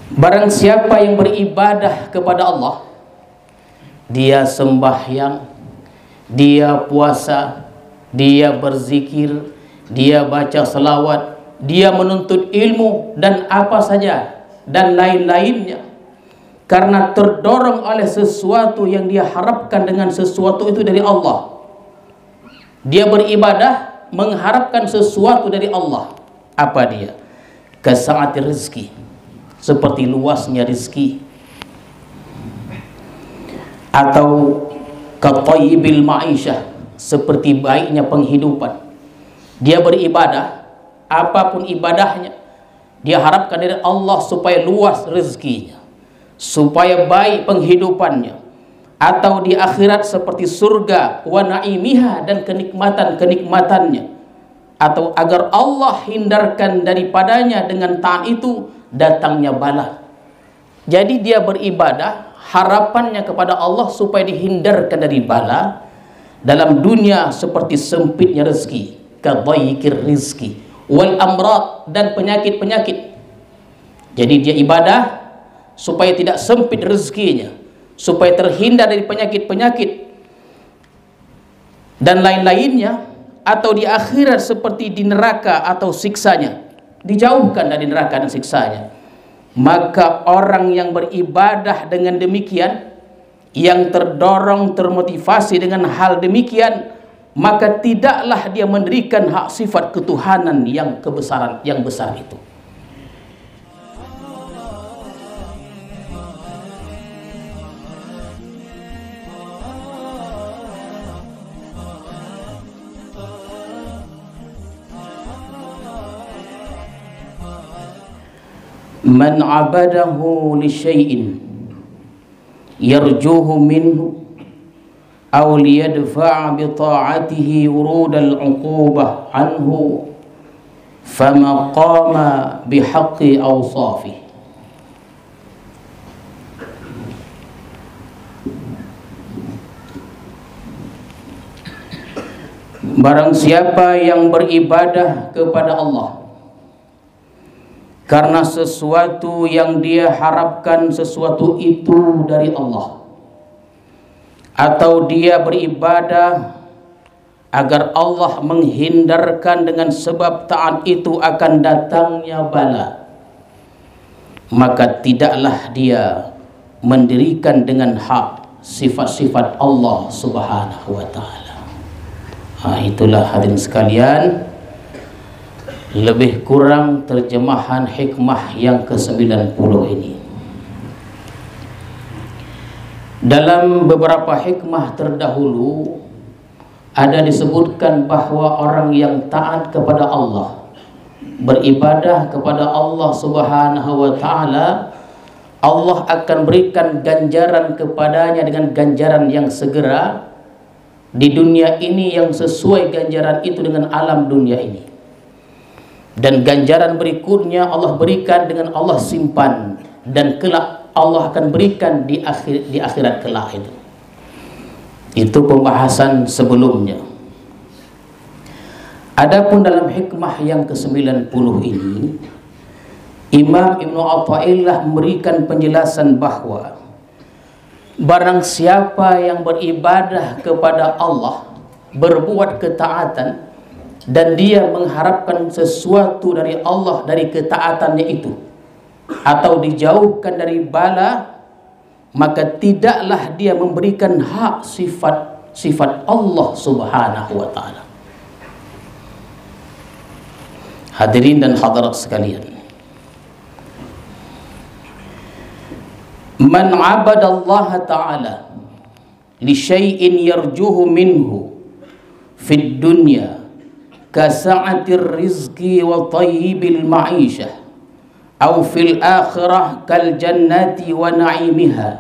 Barang siapa yang beribadah kepada Allah, dia sembahyang, dia puasa, dia berzikir, dia baca selawat, dia menuntut ilmu dan apa saja dan lain-lainnya, karena terdorong oleh sesuatu yang dia harapkan dengan sesuatu itu dari Allah. Dia beribadah mengharapkan sesuatu dari Allah. Apa dia? Kesa'ati rezeki, seperti luasnya rezeki, atau katayyibil ma'isyah, seperti baiknya penghidupan. Dia beribadah, apapun ibadahnya, dia harapkan dari Allah supaya luas rezekinya, supaya baik penghidupannya, atau di akhirat seperti surga wa na'imiha, dan kenikmatan-kenikmatannya, atau agar Allah hindarkan daripadanya dengan taat itu datangnya bala. Jadi dia beribadah harapannya kepada Allah supaya dihindarkan dari bala dalam dunia seperti sempitnya rezeki, kadhaikir rizki wal amrad, dan penyakit-penyakit. Jadi dia ibadah supaya tidak sempit rezekinya, supaya terhindar dari penyakit-penyakit dan lain-lainnya, atau di akhirat seperti di neraka atau siksanya, dijauhkan dari neraka dan siksanya. Maka orang yang beribadah dengan demikian, yang terdorong, termotivasi dengan hal demikian, maka tidaklah dia mendirikan hak sifat ketuhanan yang kebesaran, yang besar itu. Man abadahu li syai'in yarjuhu minhu aw liyadfa'a bi ta'atihi urudal 'uqubah anhu fama qama bi haqqi awsafi. Barang siapa yang beribadah kepada Allah karena sesuatu yang dia harapkan sesuatu itu dari Allah, atau dia beribadah agar Allah menghindarkan dengan sebab taat itu akan datangnya bala, maka tidaklah dia mendirikan dengan hak sifat-sifat Allah Subhanahu wa ta'ala. Itulah hadirin sekalian, lebih kurang terjemahan hikmah yang ke-90 ini. Dalam beberapa hikmah terdahulu ada disebutkan bahwa orang yang taat kepada Allah, beribadah kepada Allah Subhanahu wa ta'ala, Allah akan berikan ganjaran kepadanya dengan ganjaran yang segera di dunia ini, yang sesuai ganjaran itu dengan alam dunia ini. Dan ganjaran berikutnya Allah berikan dengan Allah simpan, dan kelak Allah akan berikan di akhirat kelak itu. Itu pembahasan sebelumnya. Adapun dalam hikmah yang ke-90 ini, Imam Ibnu Athaillah memberikan penjelasan bahwa barang siapa yang beribadah kepada Allah, berbuat ketaatan, dan dia mengharapkan sesuatu dari Allah dari ketaatannya itu, atau dijauhkan dari bala, maka tidaklah dia memberikan hak sifat Allah Subhanahu wa ta'ala. Hadirin dan hadirat sekalian, man abadallaha ta'ala li syai'in yarjuhu minhu fid dunya kasa'atir rizqi wa tayyibil ma'isyah aw fil akhirah kal jannati wa na'imiha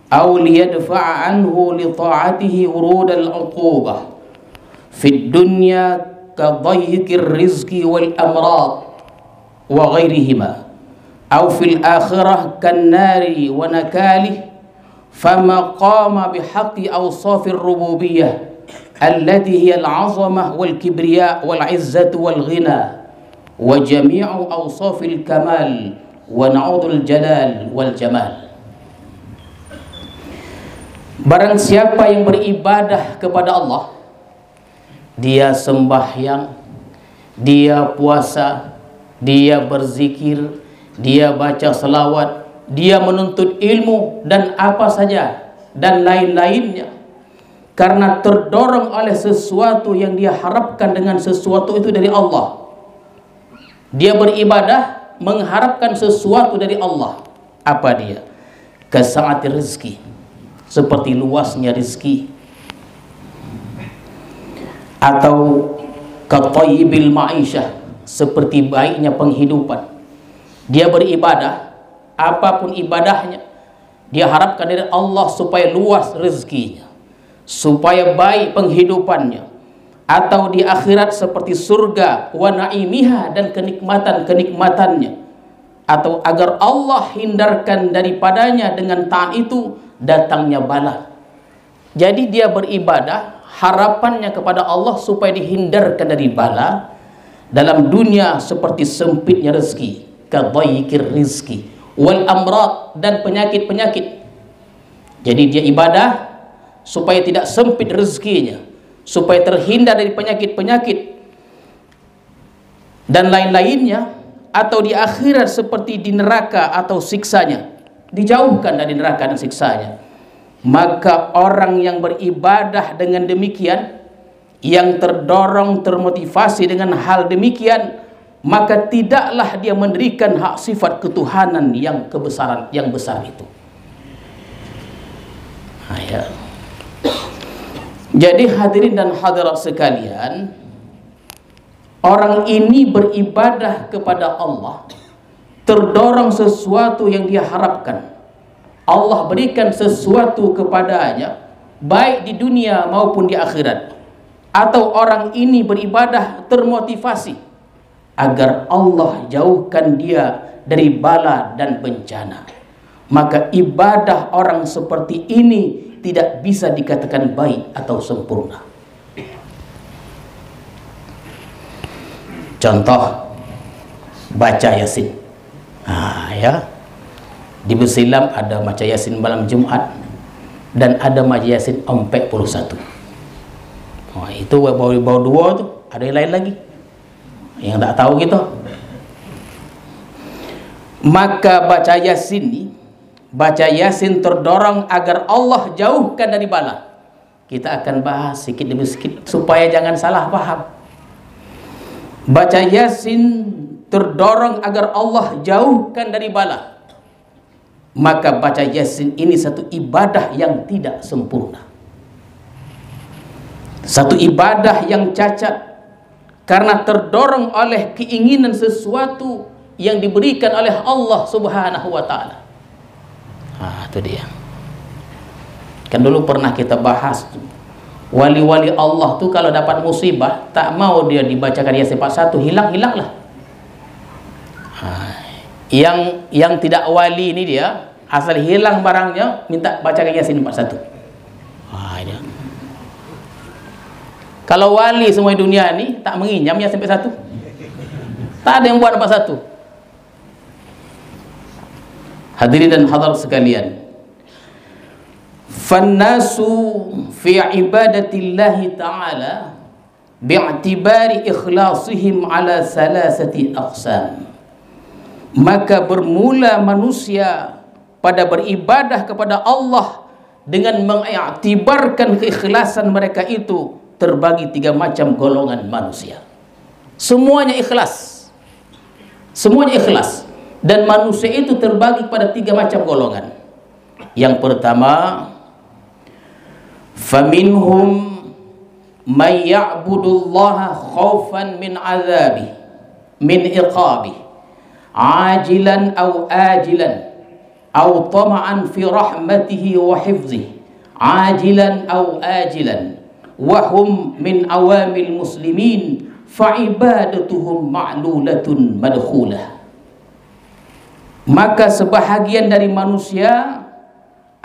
aw liyadfa'a anhu li ta'atihi urudal 'uqubah fid dunya ka dhayyikir rizqi wal amrad wa ghairihima aw fil akhirah kan nari wa nakalih fama qama bihaqqi awsafir rububiyyah allati hiya al-'azamah wal kibriya wal 'izzatu wal ghina wa jami'u awsafil kamal wa na'udul jalal wal jamal. Barang siapa yang beribadah kepada Allah, dia sembahyang, dia puasa, dia berzikir, dia baca selawat, dia menuntut ilmu dan apa saja dan lain-lainnya, karena terdorong oleh sesuatu yang dia harapkan dengan sesuatu itu dari Allah. Dia beribadah mengharapkan sesuatu dari Allah. Apa dia? Kesa'ati rezeki, seperti luasnya rezeki, atau katayyibil ma'isyah, seperti baiknya penghidupan. Dia beribadah, apapun ibadahnya, dia harapkan dari Allah supaya luas rezekinya, supaya baik penghidupannya, atau di akhirat seperti surga wa na'imiha, dan kenikmatan-kenikmatannya, atau agar Allah hindarkan daripadanya dengan taat itu datangnya bala. Jadi dia beribadah harapannya kepada Allah supaya dihindarkan dari bala dalam dunia, seperti sempitnya rezeki, kadhaikir rizki wal amrad, dan penyakit-penyakit. Jadi dia ibadah supaya tidak sempit rezekinya, supaya terhindar dari penyakit-penyakit dan lain-lainnya, atau di akhirat seperti di neraka atau siksanya, dijauhkan dari neraka dan siksanya. Maka orang yang beribadah dengan demikian, yang terdorong, termotivasi dengan hal demikian, maka tidaklah dia mendirikan hak sifat ketuhanan yang kebesaran, yang besar itu. Ya. Jadi hadirin dan hadirat sekalian, orang ini beribadah kepada Allah, terdorong sesuatu yang dia harapkan. Allah berikan sesuatu kepadanya, baik di dunia maupun di akhirat. Atau orang ini beribadah termotivasi agar Allah jauhkan dia dari bala dan bencana. Maka ibadah orang seperti ini tidak bisa dikatakan baik atau sempurna. Contoh, baca Yasin. Ya. Di Besilam ada baca Yasin malam Jumat, dan ada baca Yasin 41. Itu bawa dua tuh, ada yang lain lagi yang tak tahu gitu. Maka baca Yasin terdorong agar Allah jauhkan dari bala. Kita akan bahas sedikit demi sedikit supaya jangan salah paham. Baca Yasin terdorong agar Allah jauhkan dari bala. Maka baca Yasin ini satu ibadah yang tidak sempurna, satu ibadah yang cacat, karena terdorong oleh keinginan sesuatu yang diberikan oleh Allah Subhanahu wa ta'ala. Itu dia. Kan dulu pernah kita bahas, wali-wali Allah tuh kalau dapat musibah tak mau dia dibacakan Yasin 41, hilanglah. Yang tidak wali ini dia asal hilang barangnya minta bacakan Yasin 41. Dia. Kalau wali semua dunia ini tak menginyam Yasin 41, tak ada yang buat 41. Hadirin dan hadirat sekalian, fannasu fi ibadatillahi ta'ala bi'tibari ikhlasihim ala salasati aqsam. Maka bermula manusia pada beribadah kepada Allah dengan mengiktibarkan keikhlasan mereka itu terbagi 3 macam golongan manusia. Semuanya ikhlas, dan manusia itu terbagi pada 3 macam golongan. Yang pertama, faminhum may ya'budullaha khaufan min azabi min iqabi ajilan aw ajilan aw tama'an fi rahmatihi wa hifzihi ajilan aw ajilan wa hum min awamil muslimin fa ibadatuhum ma'lulatun madkhulah. Maka sebahagian dari manusia,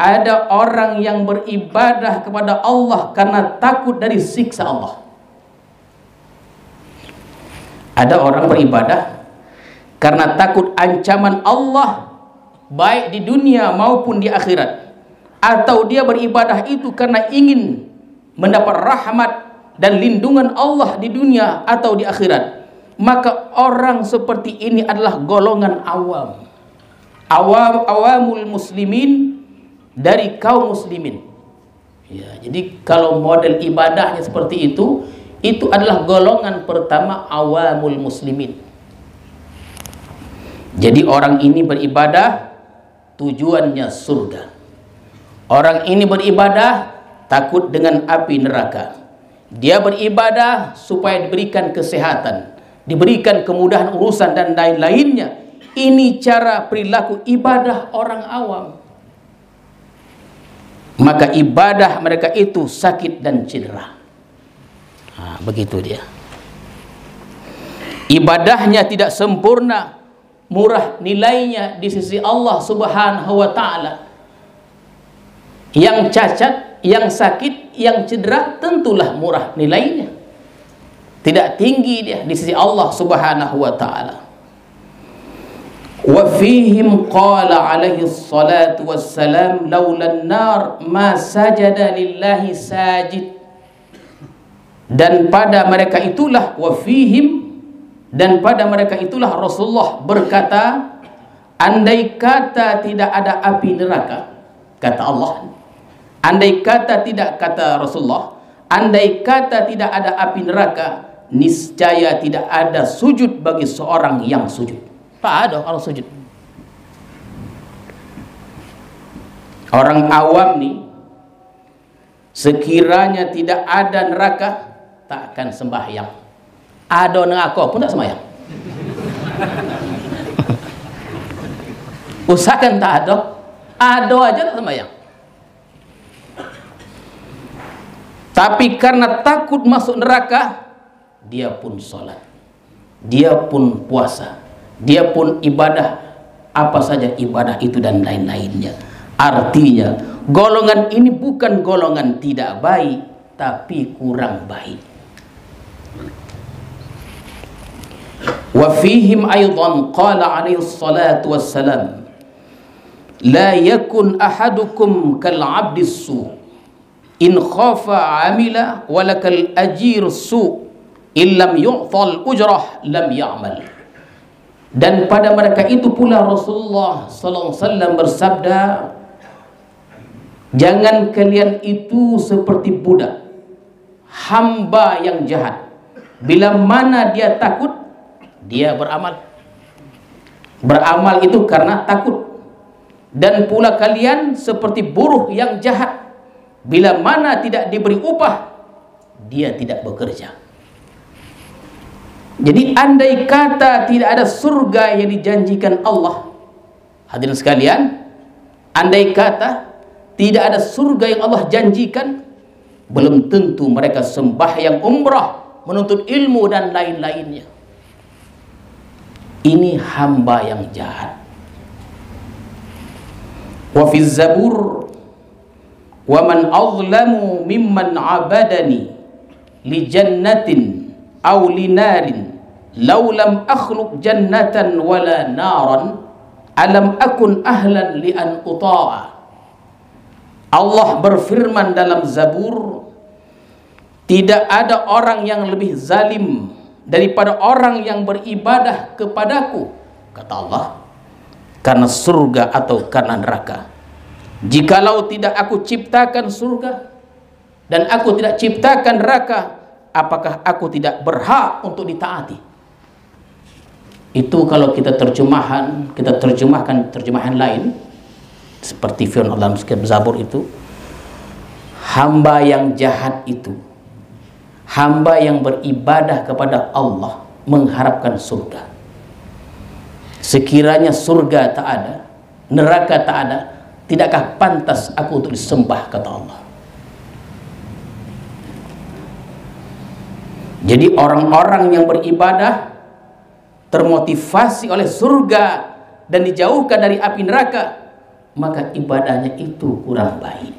ada orang yang beribadah kepada Allah karena takut dari siksa Allah. Ada orang beribadah karena takut ancaman Allah baik di dunia maupun di akhirat, atau dia beribadah itu karena ingin mendapat rahmat dan lindungan Allah di dunia atau di akhirat, maka orang seperti ini adalah golongan awamul muslimin, dari kaum muslimin. Ya, jadi kalau model ibadahnya seperti itu adalah golongan pertama awamul muslimin. Jadi orang ini beribadah tujuannya surga. Orang ini beribadah takut dengan api neraka. Dia beribadah supaya diberikan kesehatan, diberikan kemudahan urusan dan lain-lainnya. Ini cara perilaku ibadah orang awam. Maka ibadah mereka itu sakit dan cedera. Nah, begitu dia. Ibadahnya tidak sempurna, murah nilainya di sisi Allah Subhanahu wa taala. Yang cacat, yang sakit, yang cedera tentulah murah nilainya. Tidak tinggi dia di sisi Allah Subhanahu wa taala. Wa fihim qala alaihi salatu wassalam laulan nar ma sajada lillahi sajid. Dan pada mereka itulah, wa fihim, dan pada mereka itulah Rasulullah berkata, andai kata tidak ada api neraka, kata Allah, andai kata tidak, kata Rasulullah, andai kata tidak ada api neraka, niscaya tidak ada sujud bagi seorang yang sujud. Tak ada orang sujud. Orang awam nih, sekiranya tidak ada neraka, tak akan sembahyang. Ada neraka pun tak sembahyang. Usahakan tak ada, aja tak sembahyang. Tapi karena takut masuk neraka, dia pun sholat, dia pun puasa, dia pun ibadah, apa saja ibadah itu dan lain-lainnya. Artinya golongan ini bukan golongan tidak baik, tapi kurang baik. Wa fihim aidan qala alaihi salatu wassalam, la yakun ahadukum kal abdis su in khafa amila walakal ajir su illam yu'tal ujrah lam ya'mal. Dan pada mereka itu pula Rasulullah sallallahu alaihi wasallam bersabda, jangan kalian itu seperti budak, hamba yang jahat. Bila mana dia takut, dia beramal. Beramal itu karena takut. Dan pula kalian seperti buruh yang jahat. Bila mana tidak diberi upah, dia tidak bekerja. Jadi andai kata tidak ada surga yang dijanjikan Allah, hadirin sekalian, andai kata tidak ada surga yang Allah janjikan, belum tentu mereka sembahyang umrah, menuntut ilmu dan lain-lainnya. Ini hamba yang jahat. Wa fi Zabur, wa man azlamu mimman abadani li jannatin aw li narin law lam akhluq jannatan wala naran alam akun ahlan li an uta'a. Allah berfirman dalam Zabur, tidak ada orang yang lebih zalim daripada orang yang beribadah kepadaku, kata Allah, karena surga atau karena neraka. Jikalau tidak aku ciptakan surga dan aku tidak ciptakan neraka, apakah aku tidak berhak untuk ditaati? Itu kalau kita terjemahkan terjemahan lain, seperti firman Allah dalam Zabur itu, hamba yang jahat itu, hamba yang beribadah kepada Allah mengharapkan surga. Sekiranya surga tak ada, neraka tak ada, tidakkah pantas aku untuk disembah, kata Allah. Jadi orang-orang yang beribadah termotivasi oleh surga dan dijauhkan dari api neraka, maka ibadahnya itu kurang baik.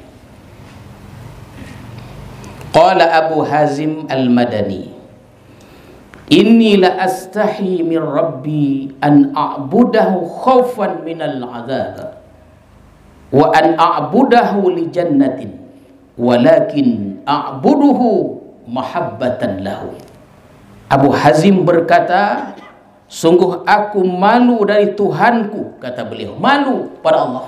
Qala Abu Hazim al-Madani, Inni la astahi min rabbi an a'budahu khaufan minal azab wa an a'budahu li jannatin walakin a'buduhu mahabbatan lahu. Abu Hazim berkata, sungguh aku malu dari Tuhanku, kata beliau, malu pada Allah,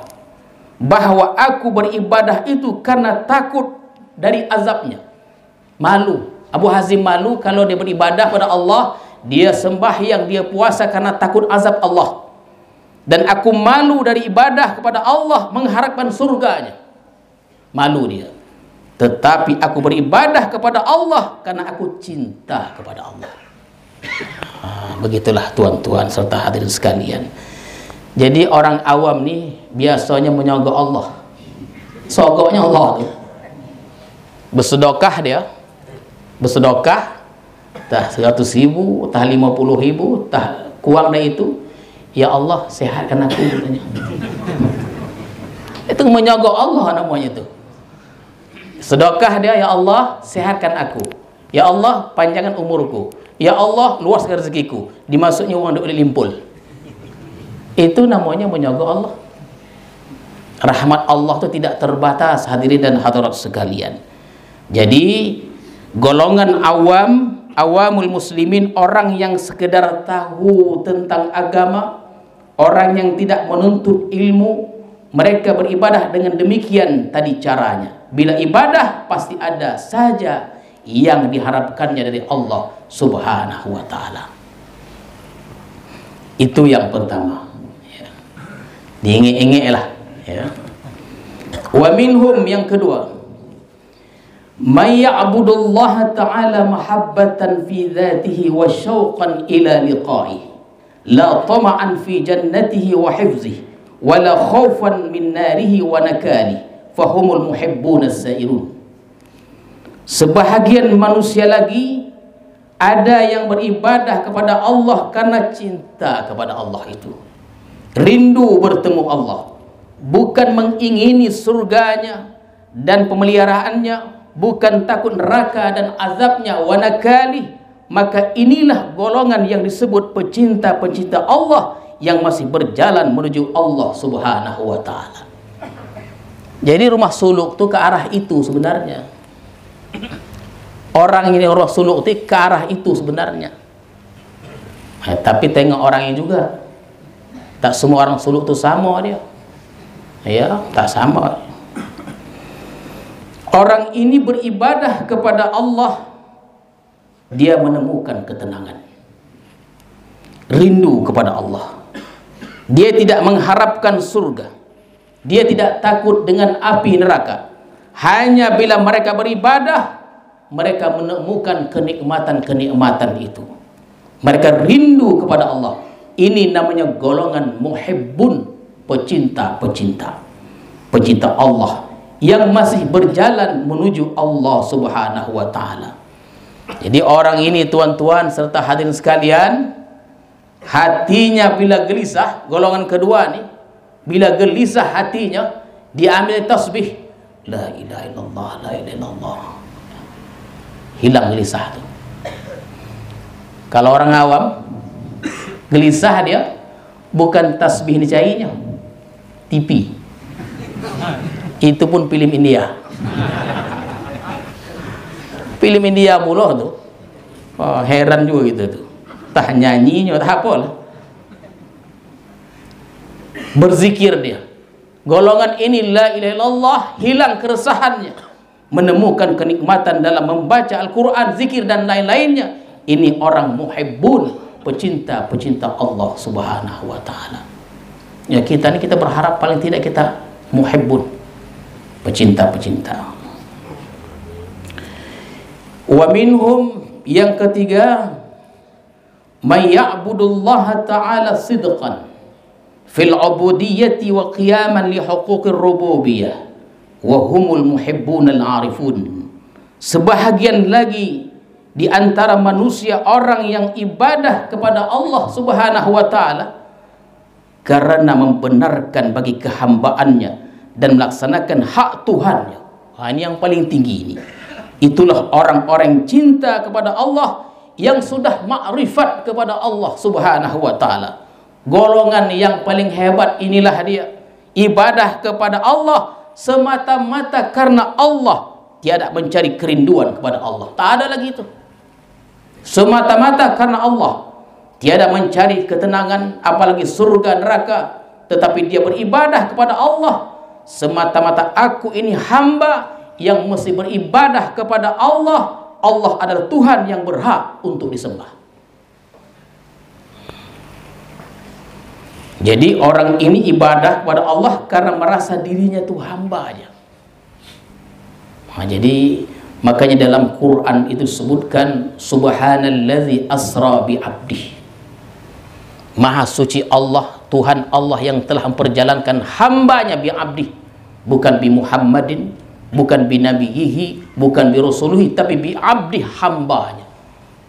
bahwa aku beribadah itu karena takut dari azabnya. Malu. Abu Hazim malu kalau dia beribadah pada Allah, dia sembahyang, dia puasa karena takut azab Allah. Dan aku malu dari ibadah kepada Allah mengharapkan surganya. Malu dia. Tetapi aku beribadah kepada Allah karena aku cinta kepada Allah. Begitulah tuan-tuan serta hadirin sekalian. Jadi orang awam nih biasanya menyogok Allah. Sogoknya Allah tuh. Bersedekah dia. Bersedekah tah 100.000, tah 50.000, tah kurang dari itu. Ya Allah, sehatkan aku katanya. Itu menyogok Allah namanya itu. Sedekah dia, ya Allah, sehatkan aku. Ya Allah, panjangkan umurku. Ya Allah, luaskan rezekiku. Dimasuknya uang duit limpul. Itu namanya menyogok Allah. Rahmat Allah itu tidak terbatas, hadirin dan hadirat sekalian. Jadi golongan awamul muslimin, orang yang sekedar tahu tentang agama, orang yang tidak menuntut ilmu, mereka beribadah dengan demikian tadi caranya. Bila ibadah pasti ada saja yang diharapkannya dari Allah Subhanahu wa ta'ala. Itu yang pertama ya. Diinge-inge lah ya. Wa minhum, yang kedua, may ya'budullaha ta'ala mahabbatan fi dhatihi wa syauqan ila liqa'ihi la tama'an fi jannatihi wa hifzihi wa la khawfan min narihi wa nakalihi fahumul muhibbun as-sairun. Sebahagian manusia lagi ada yang beribadah kepada Allah karena cinta kepada Allah itu, rindu bertemu Allah, bukan mengingini surganya dan pemeliharaannya, bukan takut neraka dan azabnya, wanakali. Maka inilah golongan yang disebut pecinta-pecinta Allah yang masih berjalan menuju Allah Subhanahu wa ta'ala. Jadi rumah suluk itu ke arah itu sebenarnya. Orang ini rumah suluk itu ke arah itu sebenarnya. Tapi tengok orangnya juga. Tak semua orang suluk itu sama dia. Ya, tak sama. Orang ini beribadah kepada Allah, dia menemukan ketenangan, rindu kepada Allah. Dia tidak mengharapkan surga, dia tidak takut dengan api neraka. Hanya bila mereka beribadah, mereka menemukan kenikmatan-kenikmatan itu. Mereka rindu kepada Allah. Ini namanya golongan muhibbun, pecinta-pecinta, pecinta Allah yang masih berjalan menuju Allah Subhanahu wa ta'ala. Jadi orang ini, tuan-tuan serta hadirin sekalian, hatinya bila gelisah, golongan kedua nih, bila gelisah hatinya, dia ambil tasbih, la ilaha illallah, la ilaha illallah, hilang gelisah tuh. Kalau orang awam gelisah dia, bukan tasbih dicarinya, TV. Itu pun film India. Film India mulu tuh. Oh, heran juga gitu tuh. Tah nyanyinya, tah apa lah. Berzikir dia. Golongan ini la ilaha illallah, hilang keresahannya, menemukan kenikmatan dalam membaca Al-Quran, zikir dan lain-lainnya. Ini orang muhibbun, pecinta-pecinta Allah Subhanahu wa ta'ala. Ya, kita ini kita berharap paling tidak kita muhibbun, pecinta-pecinta. Wa minhum, yang ketiga, may ya'budullaha ta'ala sidqan fil ubudiyyati wa qiyaman li huquqir rububiyyah wa humul muhibbunal arifun. Sebahagian lagi di antara manusia orang yang ibadah kepada Allah Subhanahu wa ta'ala karena membenarkan bagi kehambaannya dan melaksanakan hak Tuhannya. Ini yang paling tinggi ini. Itulah orang-orang cinta kepada Allah yang sudah makrifat kepada Allah Subhanahu wa taala. Golongan yang paling hebat inilah dia, ibadah kepada Allah semata-mata karena Allah, tiada mencari kerinduan kepada Allah. Tak ada lagi itu. Semata-mata karena Allah, tiada mencari ketenangan apalagi surga neraka, tetapi dia beribadah kepada Allah semata-mata. Aku ini hamba yang mesti beribadah kepada Allah. Allah adalah Tuhan yang berhak untuk disembah. Jadi orang ini ibadah kepada Allah karena merasa dirinya itu hamba aja. Nah, jadi makanya dalam Quran itu disebutkan subhanallazi asra bi abdi. Maha suci Allah, Tuhan Allah yang telah memperjalankan hambanya bi abdi, bukan bi Muhammadin, bukan bi nabiyihi, bukan bi rasuluhi, tapi bi abdi, hambanya.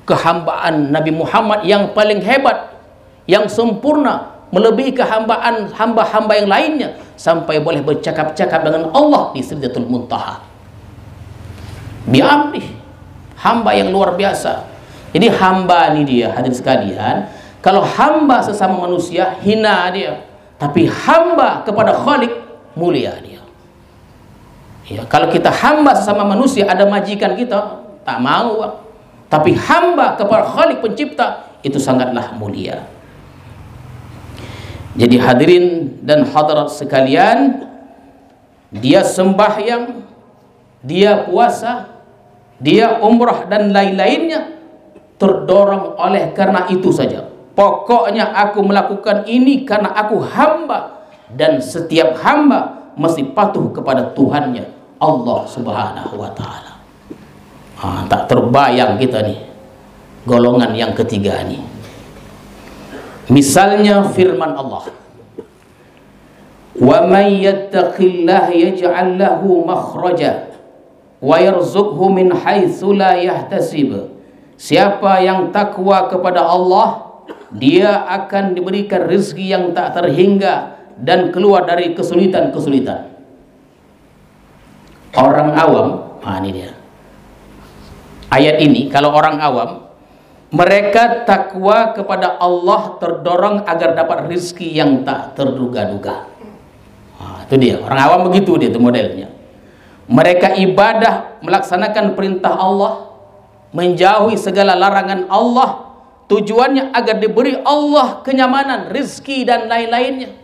Kehambaan Nabi Muhammad yang paling hebat, yang sempurna, melebihi kehambaan hamba-hamba yang lainnya, sampai boleh bercakap-cakap dengan Allah di Sidratul Muntaha. Bi abdi, hamba yang luar biasa. Jadi hamba ini dia, hadirin sekalian, kalau hamba sesama manusia hina dia, tapi hamba kepada Khalik mulia dia. Ya, kalau kita hamba sesama manusia, ada majikan kita, tak mau. Tapi hamba kepada Khalik pencipta, itu sangatlah mulia. Jadi hadirin dan hadirat sekalian, dia sembahyang, dia puasa, dia umrah dan lain-lainnya terdorong oleh karena itu saja. Pokoknya aku melakukan ini karena aku hamba, dan setiap hamba mesti patuh kepada Tuhannya Allah Subhanahu wa taala. Tak terbayang kita nih golongan yang ketiga nih. Misalnya firman Allah, wa may yattaqillaha yaj'al lahu makhraja wa yarzuqhu min haitsu la yahtasib. Siapa yang takwa kepada Allah, dia akan diberikan rezeki yang tak terhingga dan keluar dari kesulitan-kesulitan. Orang awam, ini dia. Ayat ini, kalau orang awam, mereka takwa kepada Allah terdorong agar dapat rezeki yang tak terduga-duga. Itu dia, orang awam begitu dia, itu modelnya. Mereka ibadah, melaksanakan perintah Allah, menjauhi segala larangan Allah, tujuannya agar diberi Allah kenyamanan, rezeki dan lain-lainnya.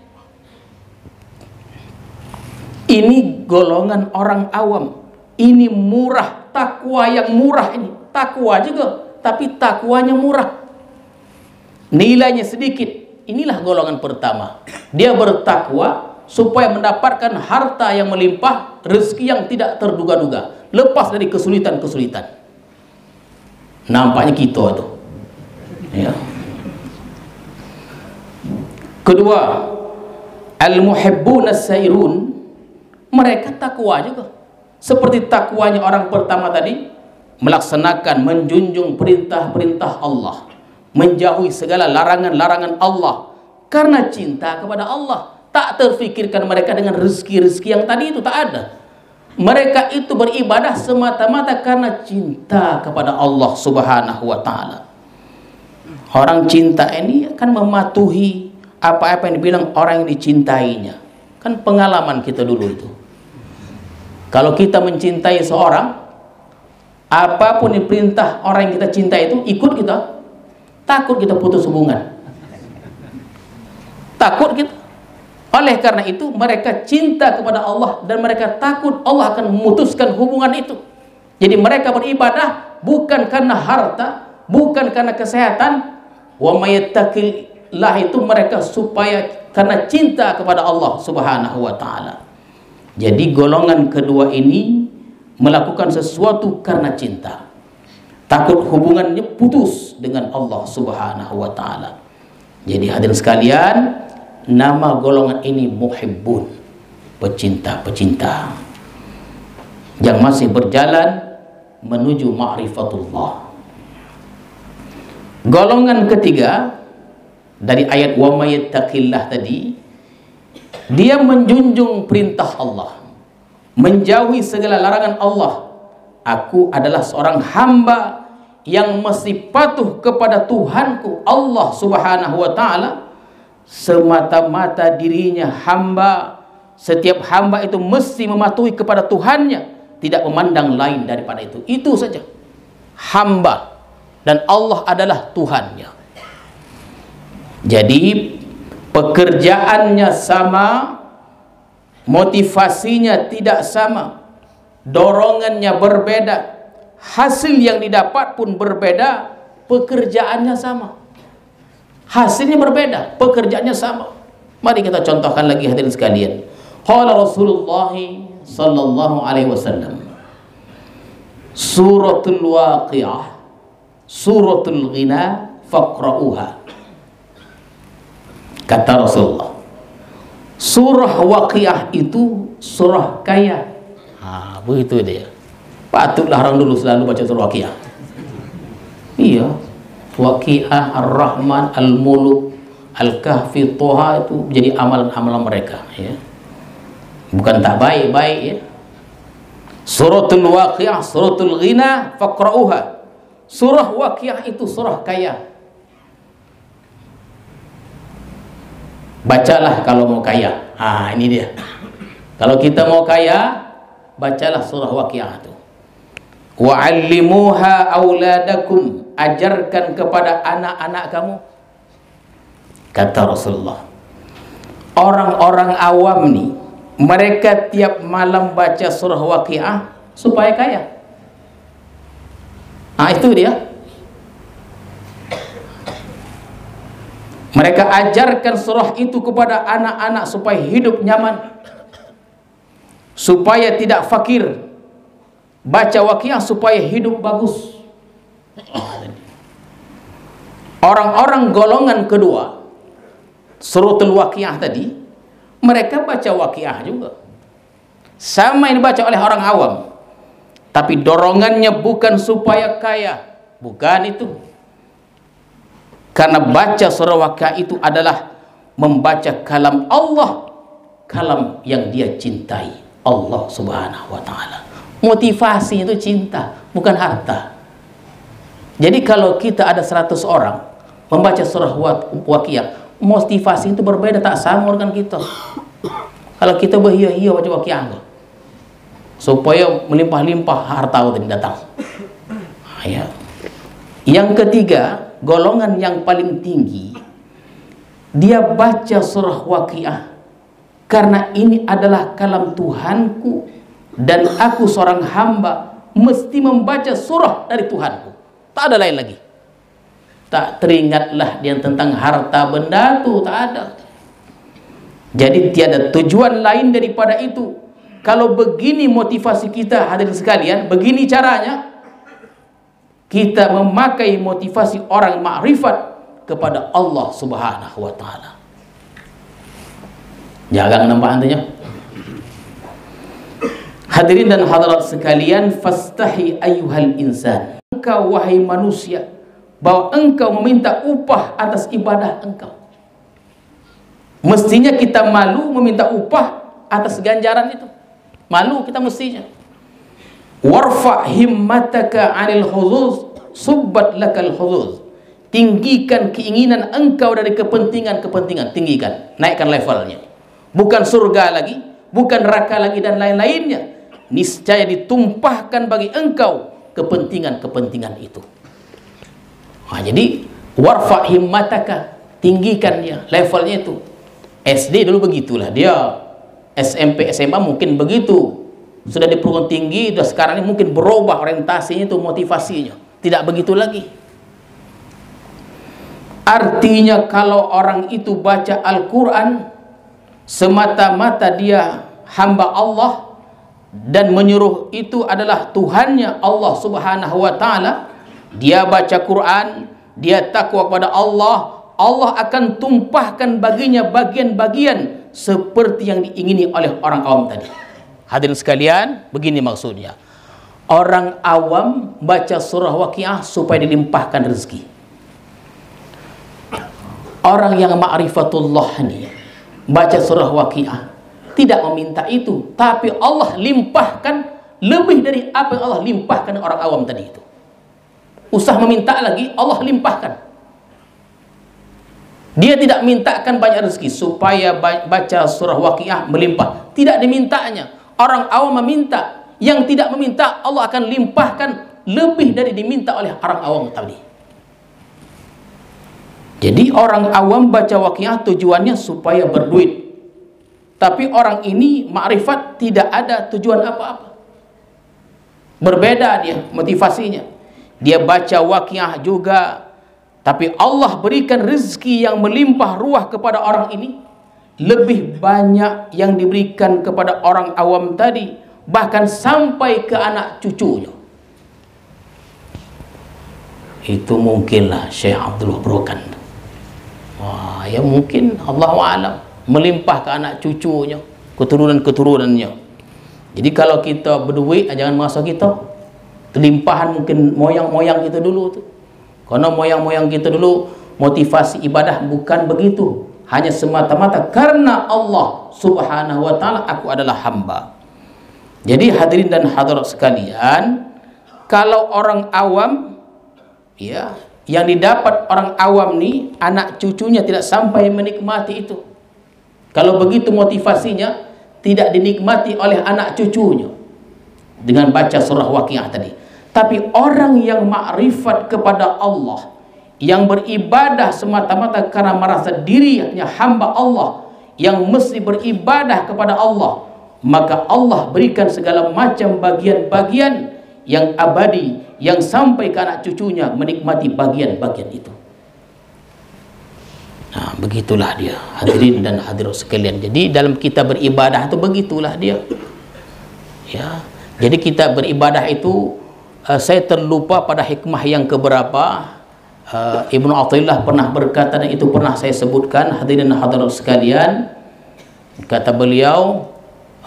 Ini golongan orang awam. Ini murah, takwa yang murah ini. Takwa juga, tapi takwanya murah. Nilainya sedikit. Inilah golongan pertama. Dia bertakwa supaya mendapatkan harta yang melimpah, rezeki yang tidak terduga-duga, lepas dari kesulitan-kesulitan. Nampaknya kita itu. Ya. Kedua, al-muhibbun as-sairun, mereka takwa juga seperti takwanya orang pertama tadi, melaksanakan, menjunjung perintah-perintah Allah, menjauhi segala larangan-larangan Allah karena cinta kepada Allah. Tak terfikirkan mereka dengan rezeki-rezeki yang tadi itu, tak ada. Mereka itu beribadah semata-mata karena cinta kepada Allah Subhanahu wa taala. Orang cinta ini akan mematuhi apa-apa yang dibilang orang yang dicintainya. Kan pengalaman kita dulu itu. Kalau kita mencintai seorang, apapun yang perintah orang yang kita cintai itu ikut kita, takut kita putus hubungan. Takut kita. Oleh karena itu mereka cinta kepada Allah dan mereka takut Allah akan memutuskan hubungan itu. Jadi mereka beribadah bukan karena harta, bukan karena kesehatan. Wa may yattaqillah itu mereka supaya karena cinta kepada Allah Subhanahu wa taala. Jadi golongan kedua ini melakukan sesuatu karena cinta. Takut hubungannya putus dengan Allah Subhanahu wa taala. Jadi hadirin sekalian, nama golongan ini muhibbun, pecinta-pecinta yang masih berjalan menuju ma'rifatullah. Golongan ketiga dari ayat wa may yattaqillah tadi, dia menjunjung perintah Allah, menjauhi segala larangan Allah. Aku adalah seorang hamba yang mesti patuh kepada Tuhanku Allah Subhanahu wa ta'ala semata-mata dirinya hamba. Setiap hamba itu mesti mematuhi kepada Tuhannya, tidak memandang lain daripada itu. Itu saja. Hamba dan Allah adalah Tuhannya. Jadi pekerjaannya sama, motivasinya tidak sama, dorongannya berbeda, hasil yang didapat pun berbeda, pekerjaannya sama. Hasilnya berbeda, pekerjaannya sama. Mari kita contohkan lagi hadirin sekalian. Qala Rasulullah sallallahu alaihi wasallam, Suratul Waqiah, Suratul Ghina faqra'uha. Kata Rasulullah, surah Waqiah itu surah kaya. Begitu dia. Patutlah orang dulu selalu baca surah Waqiah. Iya. Waqiah, Ar-Rahman, Al-Muluk, Al-Kahfi, Toha itu menjadi amalan-amalan mereka, ya. Bukan tak baik-baik, ya. Suratul Waqiah, Suratul Ghina faqra'uha. Surah Waqiah itu surah kaya. Bacalah kalau mau kaya. Ini dia. Kalau kita mau kaya, bacalah surah Waqiah itu. Wa'allimuha auladakum, ajarkan kepada anak-anak kamu. Kata Rasulullah, orang-orang awam nih, mereka tiap malam baca surah Waqiah supaya kaya. Itu dia. Mereka ajarkan surah itu kepada anak-anak supaya hidup nyaman, supaya tidak fakir. Baca Waqiah supaya hidup bagus. Orang-orang golongan kedua, Suratul Waqiah tadi, mereka baca Waqiah juga, sama yang dibaca oleh orang awam, tapi dorongannya bukan supaya kaya, bukan itu. Karena baca surah Waqiah itu adalah membaca kalam Allah, kalam yang dia cintai, Allah Subhanahu wa ta'ala. Motivasi itu cinta, bukan harta. Jadi kalau kita ada 100 orang membaca surah Waqiah, motivasi itu berbeda, tak sama dengan kita. Kalau kita berhia-hia baca Waqiah supaya melimpah-limpah harta itu datang. Ya. Yang ketiga, golongan yang paling tinggi, dia baca surah Waqiah karena ini adalah kalam Tuhanku dan aku seorang hamba mesti membaca surah dari Tuhanku, tak ada lain lagi. Tak teringatlah dia tentang harta benda itu, tak ada. Jadi tiada tujuan lain daripada itu. Kalau begini motivasi kita, hadirin sekalian, begini caranya kita memakai motivasi orang makrifat kepada Allah Subhanahu wa ta'ala. Jangan nampak antunya. Hadirin dan hadirat sekalian, fastahi ayyuhal insan. Engkau wahai manusia, bahwa engkau meminta upah atas ibadah engkau. Mestinya kita malu meminta upah atas ganjaran itu. Malu kita mestinya. Warfa himmataka 'anil huzuz subbat lakal huzuz. Tinggikan keinginan engkau dari kepentingan-kepentingan, tinggikan, naikkan levelnya. Bukan surga lagi, bukan neraka lagi dan lain-lainnya. Niscaya ditumpahkan bagi engkau kepentingan-kepentingan itu. Jadi warfa himmataka, tinggikan dia levelnya itu. SD dulu begitulah dia, SMP SMA mungkin begitu, sudah di perguruan tinggi, sudah sekarang ini mungkin berubah orientasinya itu, motivasinya tidak begitu lagi. Artinya kalau orang itu baca Al-Quran semata-mata dia hamba Allah dan menyuruh itu adalah Tuhannya Allah Subhanahu wa ta'ala, dia baca Quran, dia takwa kepada Allah, Allah akan tumpahkan baginya bagian-bagian seperti yang diingini oleh orang awam tadi. Hadirin sekalian, begini maksudnya. Orang awam baca surah Waqiah supaya dilimpahkan rezeki. Orang yang ma'rifatullah ini baca surah Waqiah tidak meminta itu, tapi Allah limpahkan lebih dari apa yang Allah limpahkan orang awam tadi itu. usah meminta lagi, Allah limpahkan. Dia tidak mintakan banyak rezeki supaya baca surah Waqiah melimpah. Tidak dimintanya. Orang awam meminta. Yang tidak meminta, Allah akan limpahkan lebih dari diminta oleh orang awam tadi. Jadi orang awam baca Waqiah tujuannya supaya berduit. Tapi orang ini ma'rifat tidak ada tujuan apa-apa. Berbeda dia motivasinya. Dia baca Waqiah juga, tapi Allah berikan rezeki yang melimpah ruah kepada orang ini lebih banyak yang diberikan kepada orang awam tadi, bahkan sampai ke anak cucunya. Itu mungkinlah Syekh Abdul Brokan. Wah, ya mungkin Allahu a'lam melimpah ke anak cucunya, keturunan-keturunannya. Jadi kalau kita berduit, jangan masa kita limpahan mungkin moyang-moyang kita dulu tuh. Karena moyang-moyang kita dulu motivasi ibadah bukan begitu, hanya semata-mata karena Allah Subhanahu wa taala, aku adalah hamba. Jadi hadirin dan hadirat sekalian, kalau orang awam ya, yang didapat orang awam nih, anak cucunya tidak sampai menikmati itu. Kalau begitu motivasinya tidak dinikmati oleh anak cucunya dengan baca surah Waqiah tadi. Tapi orang yang ma'rifat kepada Allah, yang beribadah semata-mata karena merasa dirinya hamba Allah, yang mesti beribadah kepada Allah, maka Allah berikan segala macam bagian-bagian yang abadi, yang sampai ke anak cucunya menikmati bagian-bagian itu. Nah, begitulah dia, hadirin dan hadirat sekalian. Jadi dalam kita beribadah itu begitulah dia. Ya. Jadi kita beribadah itu, saya terlupa pada hikmah yang keberapa, Ibnu Athaillah pernah berkata, dan itu pernah saya sebutkan, hadirin dan hadirat sekalian. Kata beliau,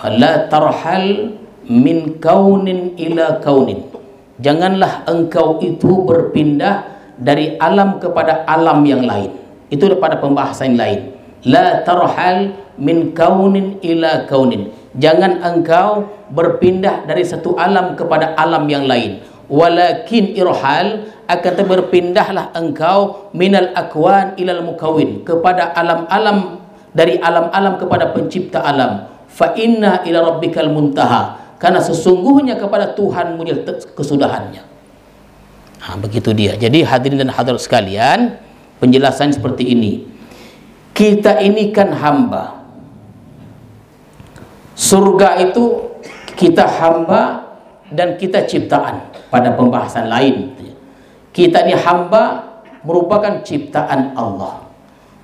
la tarhal min kaunin ila kaunin. Janganlah engkau itu berpindah dari alam kepada alam yang lain. Itu pada pembahasan lain. La tarhal min kaunin ila kaunin. Jangan engkau berpindah dari satu alam kepada alam yang lain. Walakin irhal, akan berpindahlah engkau minal akwan ilal mukawin, kepada alam-alam, dari alam-alam kepada pencipta alam. Fa inna ila rabbikal muntaha, karena sesungguhnya kepada Tuhanmu kesudahannya. Nah, begitu dia. Jadi hadirin dan hadirat sekalian, penjelasan seperti ini. Kita ini kan hamba. Surga itu kita hamba dan kita ciptaan. Pada pembahasan lain, kita ini hamba merupakan ciptaan Allah.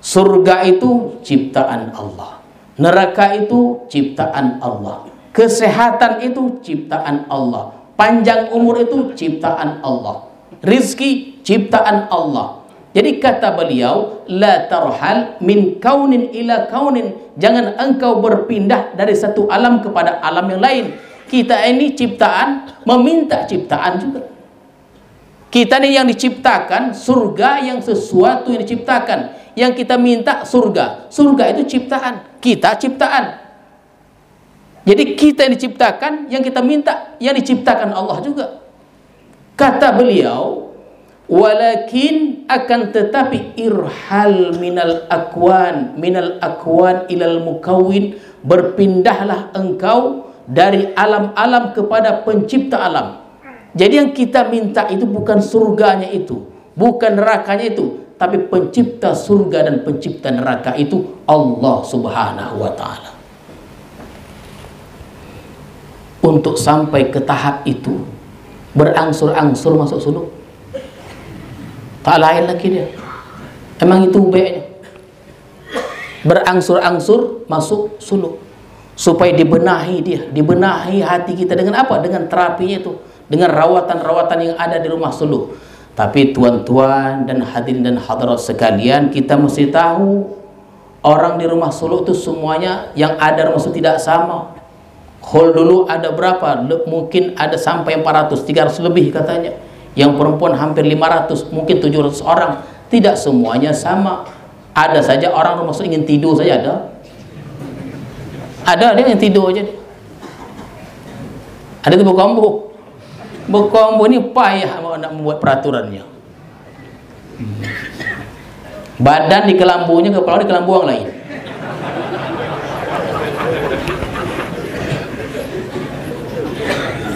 Surga itu ciptaan Allah. Neraka itu ciptaan Allah. Kesehatan itu ciptaan Allah. Panjang umur itu ciptaan Allah. Rizki ciptaan Allah. Jadi kata beliau, la tarhal min kaunin ila kaunin. Jangan engkau berpindah dari satu alam kepada alam yang lain. Kita ini ciptaan, meminta ciptaan juga. Kita ini yang diciptakan, surga yang sesuatu yang diciptakan. Yang kita minta surga. Surga itu ciptaan, kita ciptaan. Jadi kita yang diciptakan, yang kita minta, yang diciptakan Allah juga. Kata beliau, walakin akan tetapi irhal minal akwan ilal mukawin, berpindahlah engkau dari alam-alam kepada pencipta alam. Jadi yang kita minta itu bukan surganya itu, bukan nerakanya itu, tapi pencipta surga dan pencipta neraka itu Allah Subhanahu wa taala. Untuk sampai ke tahap itu, berangsur-angsur masuk suluk. Tak lain lagi dia. Emang itu baiknya. Berangsur-angsur masuk suluk. Supaya dibenahi dia, dibenahi hati kita dengan apa? Dengan terapinya itu, dengan rawatan-rawatan yang ada di rumah suluk. Tapi tuan-tuan dan hadirin dan hadirat sekalian, kita mesti tahu orang di rumah suluk itu semuanya yang ada rumah suluk tidak sama. Hall dulu ada berapa? Mungkin ada sampai 400, 300 lebih katanya. Yang perempuan hampir 500, mungkin 700 orang. Tidak semuanya sama. Ada saja orang rumah suluk ingin tidur saja ada. Ada yang tidur aja dia. Ada tubuh kampung. Berkombo ni payah nak membuat peraturannya. Badan di kelambunya, kepala di kelambu yang lain.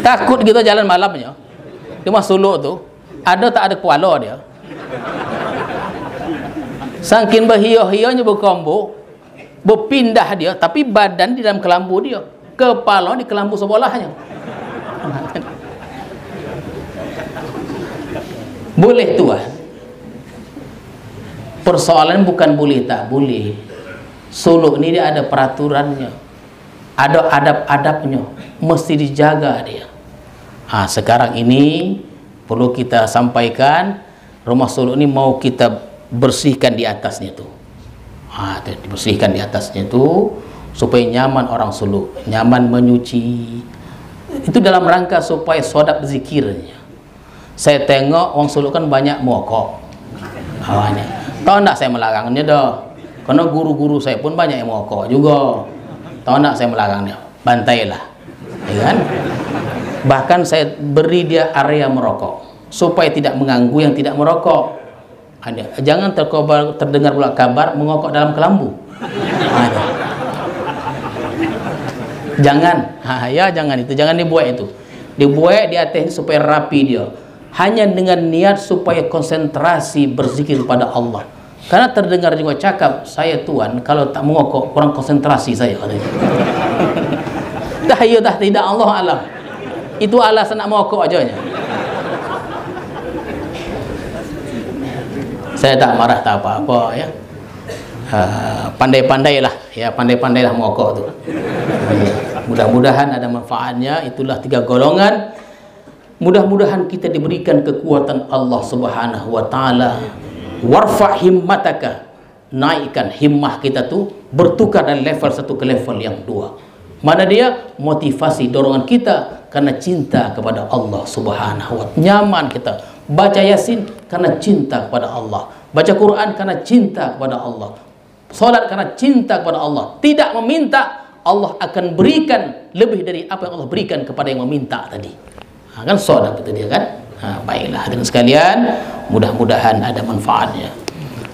Takut kita jalan malamnya. Dia masuk suluk tu, ada tak ada kepala dia. Saking berhiau-hiaunya berkombo, berpindah dia, tapi badan di dalam kelambu dia, kepala di kelambu sebelahnya. Boleh tuan. Persoalan bukan boleh tak boleh. Suluk ni dia ada peraturannya, ada adab-adabnya, mesti dijaga dia. Sekarang ini perlu kita sampaikan, rumah suluk ni mau kita bersihkan di atasnya tu. Dibersihkan di atasnya tu supaya nyaman orang suluk, nyaman menyuci. Itu dalam rangka supaya sodap zikirnya. Saya tengok orang suluk kan banyak mokok. Tahu tak saya melarangnya dah. Karena guru-guru saya pun banyak yang mokok juga. Tahu tak saya melarangnya? Bantailah. Ya kan? Bahkan saya beri dia area merokok supaya tidak mengganggu yang tidak merokok. Jangan terdengar pula kabar mengokok dalam kelambu. Jangan. Ya jangan itu. Jangan dibuat itu. Dibuat di atas supaya rapi dia. Hanya dengan niat supaya konsentrasi berzikir pada Allah. Karena terdengar juga cakap, saya tuan kalau tak mengokok kurang konsentrasi saya katanya. Dah tidak, Allah alam. Itu alasan nak mengokok aja. Saya tak marah tak apa-apa ya. Pandai-pandailah ya, pandai-pandailah mengokok tu. Mudah-mudahan ada manfaatnya. Itulah 3 golongan. Mudah-mudahan kita diberikan kekuatan Allah Subhanahu wa taala. Warfa' himmataka, naikkan himmah kita tu, bertukar dari level 1 ke level yang 2. Mana dia? Motivasi dorongan kita karena cinta kepada Allah Subhanahu wa taala. Nyaman kita baca Yasin karena cinta kepada Allah, baca Quran karena cinta kepada Allah, salat karena cinta kepada Allah. Tidak meminta, Allah akan berikan lebih dari apa yang Allah berikan kepada yang meminta tadi. Kan salat itu dia kan. Baiklah hadirin sekalian, mudah-mudahan ada manfaatnya.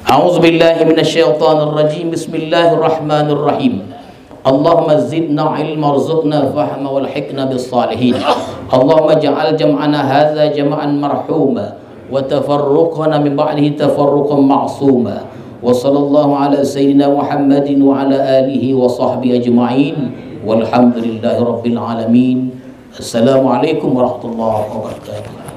A'udzubillahi minasyaitonirrajim. Bismillahirrahmanirrahim. Allahumma zidna ilma warzuqna fahma walhiqna bis-salihin. Allahumma ja'al jam'ana hadza jam'an marhuma wa tafarruqana min ba'dihi tafarruqan ma'suma. Wa sallallahu ala sayyidina Muhammadin wa ala alihi wa sahbihi ajma'in. Walhamdulillahi rabbil alamin. Assalamualaikum warahmatullahi wabarakatuh.